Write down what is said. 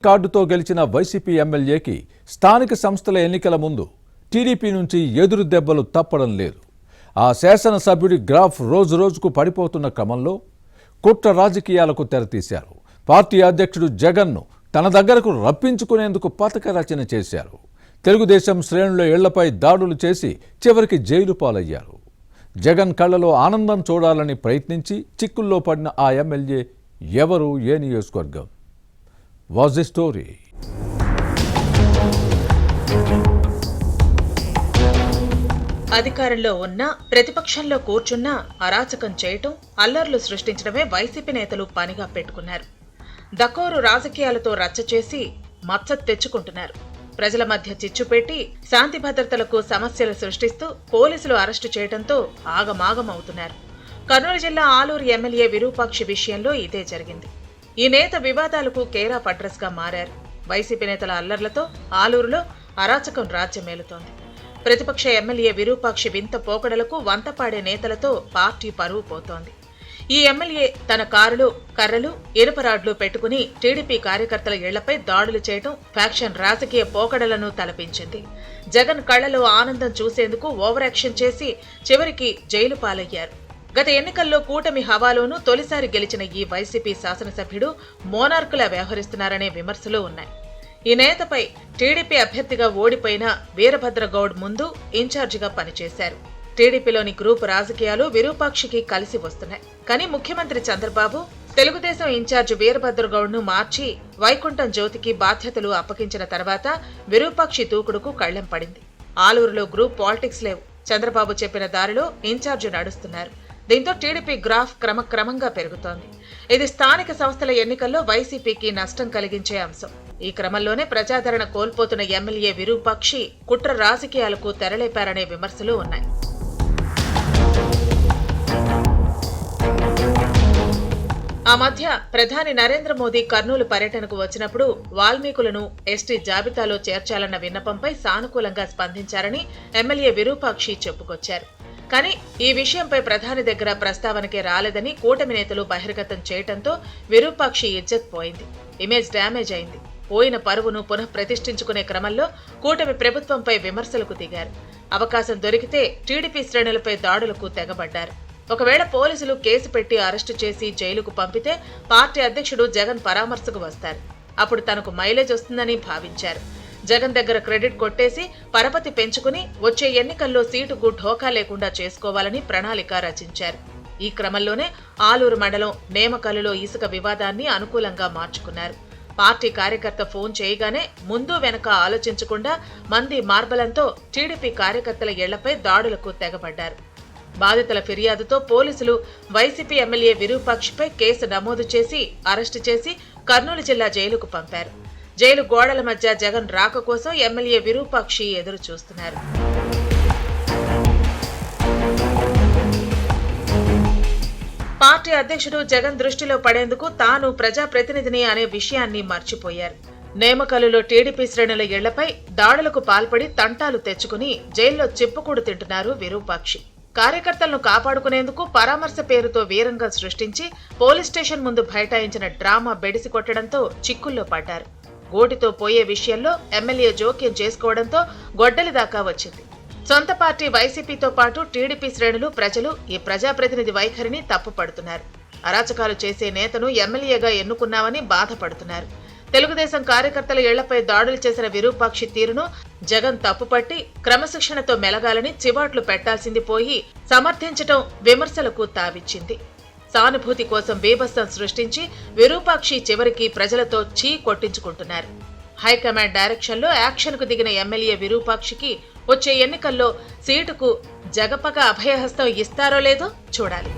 కార్డుతో గెలిచిన వైసీపీ ఎమ్మెల్యేకి స్థానిక సంస్థల ఎన్నికల ముందు టీడీపీ నుంచి ఎదురు దెబ్బలు తప్పడం లేదు. ఆ శాసనసభ్యుడి గ్రాఫ్ రోజురోజుకు పడిపోతున్న క్రమంలో కుట్ర రాజకీయాలకు తెరతీశారు. పార్టీ అధ్యక్షుడు జగన్ను తన దగ్గరకు రప్పించుకునేందుకు పథక రచన చేశారు. తెలుగుదేశం శ్రేణుల ఇళ్లపై దాడులు చేసి చివరికి జైలు పాలయ్యారు. జగన్ కళ్ళలో ఆనందం చూడాలని ప్రయత్నించి చిక్కుల్లో పడిన ఆ ఎమ్మెల్యే ఎవరు, ఏ నియోజకవర్గం? Was the story? అధికారంలో ఉన్న ప్రతిపక్షంలో కూర్చున్న అరాచకం చేయటం, అల్లర్లు సృష్టించడమే వైసీపీ నేతలు పనిగా పెట్టుకున్నారు. దకోరు రాజకీయాలతో రచ్చ చేసి మచ్చ తెచ్చుకుంటున్నారు. ప్రజల మధ్య చిచ్చు పెట్టి శాంతి భద్రతలకు సమస్యలు సృష్టిస్తూ పోలీసులు అరెస్టు చేయడంతో ఆగమాగమవుతున్నారు. కర్నూలు జిల్లా ఆలూరు ఎమ్మెల్యే విరూపాక్షి విషయంలో ఇదే జరిగింది. ఈ నేత వివాదాలకు కేరాఫ్ అడ్రస్ గా మారారు. వైసీపీ నేతల అల్లర్లతో ఆలూరులో అరాచకం రాజ్యమేలుతోంది. ప్రతిపక్ష ఎమ్మెల్యే విరూపాక్షి వింత పోకడలకు వంతపాడే నేతలతో పార్టీ పరువు పోతోంది. ఈ ఎమ్మెల్యే తన కారులో కర్రలు, ఇనుపరాడ్లు పెట్టుకుని టీడీపీ కార్యకర్తల ఇళ్లపై దాడులు చేయడం ఫ్యాక్షన్ రాజకీయ పోకడలను తలపించింది. జగన్ కళ్లలో ఆనందం చూసేందుకు ఓవర్ యాక్షన్ చేసి చివరికి జైలు పాలయ్యారు. గత ఎన్నికల్లో కూటమి హవాలోనూ తొలిసారి గెలిచిన ఈ వైసీపీ శాసనసభ్యుడు మోనార్కులా వ్యవహరిస్తున్నారనే విమర్శలు ఉన్నాయి. ఈ నేతపై టీడీపీ అభ్యర్థిగా ఓడిపోయిన వీరభద్రగౌడ్ ముందు ఇన్ఛార్జిగా పనిచేశారు. టీడీపీలోని గ్రూపు రాజకీయాలు విరూపాక్షికి కలిసి వస్తున్నాయి. కానీ ముఖ్యమంత్రి చంద్రబాబు తెలుగుదేశం ఇన్ఛార్జి వీరభద్రగౌడ్ ను మార్చి వైకుంఠం జ్యోతికి బాధ్యతలు అప్పగించిన తర్వాత విరూపాక్షి దూకుడుకు కళ్లెం పడింది. ఆలూరులో గ్రూప్ పాలిటిక్స్ లేవు. చంద్రబాబు చెప్పిన దారిలో ఇన్ఛార్జి నడుస్తున్నారు. దీంతో టీడీపీ గ్రాఫ్ క్రమక్రమంగా పెరుగుతోంది. ఇది స్థానిక సంస్థల ఎన్నికల్లో వైసీపీకి నష్టం కలిగించే అంశం. ఈ క్రమంలోనే ప్రజాదరణ కోల్పోతున్న ఎమ్మెల్యే విరూపాక్షి కుట్ర రాజకీయాలకు తెరలేపారనే విమర్శలు ఉన్నాయి. ఆ మధ్య ప్రధాని నరేంద్ర మోదీ కర్నూలు పర్యటనకు వచ్చినప్పుడు వాల్మీకులను ఎస్టీ జాబితాలో చేర్చాలన్న విన్నపంపై సానుకూలంగా స్పందించారని ఎమ్మెల్యే విరూపాక్షి చెప్పుకొచ్చారు. కానీ ఈ విషయంపై ప్రధాని దగ్గర ప్రస్తావనకే రాలేదని కూటమి నేతలు బహిర్గతం చేయడంతో విరూపాక్షి ఇజ్జత్ పోయింది, ఇమేజ్ డ్యామేజ్ అయింది. పోయిన పరువును పునః ప్రతిష్ఠించుకునే క్రమంలో కూటమి ప్రభుత్వంపై విమర్శలకు దిగారు. అవకాశం దొరికితే టీడీపీ శ్రేణులపై దాడులకు తెగబడ్డారు. ఒకవేళ పోలీసులు కేసు పెట్టి అరెస్టు చేసి జైలుకు పంపితే పార్టీ అధ్యక్షుడు జగన్ పరామర్శకు వస్తారు. అప్పుడు తనకు మైలేజ్ వస్తుందని భావించారు. జగన్ దగ్గర క్రెడిట్ కొట్టేసి పరపతి పెంచుకుని వచ్చే ఎన్నికల్లో సీటుకు ఢోకా లేకుండా చేసుకోవాలని ప్రణాళిక రచించారు. ఈ క్రమంలోనే ఆలూరు మండలం నేమకల్లులో ఇసుక వివాదాన్ని అనుకూలంగా మార్చుకున్నారు. పార్టీ కార్యకర్త ఫోన్ చేయగానే ముందు వెనక ఆలోచించకుండా మంది మార్బలంతో టీడీపీ కార్యకర్తల ఇళ్లపై దాడులకు తెగబడ్డారు. బాధితుల ఫిర్యాదుతో పోలీసులు వైసీపీ ఎమ్మెల్యే విరూపాక్షిపై కేసు నమోదు చేసి అరెస్టు చేసి కర్నూలు జిల్లా జైలుకు పంపారు. జైలు గోడల మధ్య జగన్ రాక కోసం ఎమ్మెల్యే విరూపాక్షి ఎదురు చూస్తున్నారు. పార్టీ అధ్యక్షుడు జగన్ దృష్టిలో పడేందుకు తాను ప్రజాప్రతినిధిని అనే విషయాన్ని మర్చిపోయారు. నేమకల్లులో టీడీపీ శ్రేణుల ఇళ్లపై దాడులకు పాల్పడి తంటాలు తెచ్చుకుని జైల్లో చిప్పుకూడు తింటున్నారు విరూపాక్షి. కార్యకర్తలను కాపాడుకునేందుకు పరామర్శ పేరుతో వీరంగా సృష్టించి పోలీస్ స్టేషన్ ముందు బైఠాయించిన డ్రామా బెడిసి కొట్టడంతో చిక్కుల్లో పడ్డారు. గోటితో పోయే విషయంలో ఎమ్మెల్యే జోక్యం చేసుకోవడంతో గొడ్డలి దాకా వచ్చింది. సొంత పార్టీ వైసీపీతో పాటు టీడీపీ శ్రేణులు, ప్రజలు ఈ ప్రజాప్రతినిధి వైఖరిని తప్పుపడుతున్నారు. అరాచకాలు చేసే నేతను ఎమ్మెల్యేగా ఎన్నుకున్నామని బాధపడుతున్నారు. తెలుగుదేశం కార్యకర్తల ఇళ్లపై దాడులు చేసిన విరూపాక్షి తీరును జగన్ తప్పుపట్టి క్రమశిక్షణతో మెలగాలని చివాట్లు పెట్టాల్సింది పోయి సమర్థించటం విమర్శలకు తావిచ్చింది. సానుభూతి కోసం బీభత్సం సృష్టించి విరూపాక్షి చివరికి ప్రజలతో చీ కొట్టించుకుంటున్నారు. హైకమాండ్ డైరెక్షన్లో యాక్షన్కు దిగిన ఎమ్మెల్యే విరూపాక్షికి వచ్చే ఎన్నికల్లో సీటుకు జగపగ అభయహస్తం ఇస్తారో లేదో చూడాలి.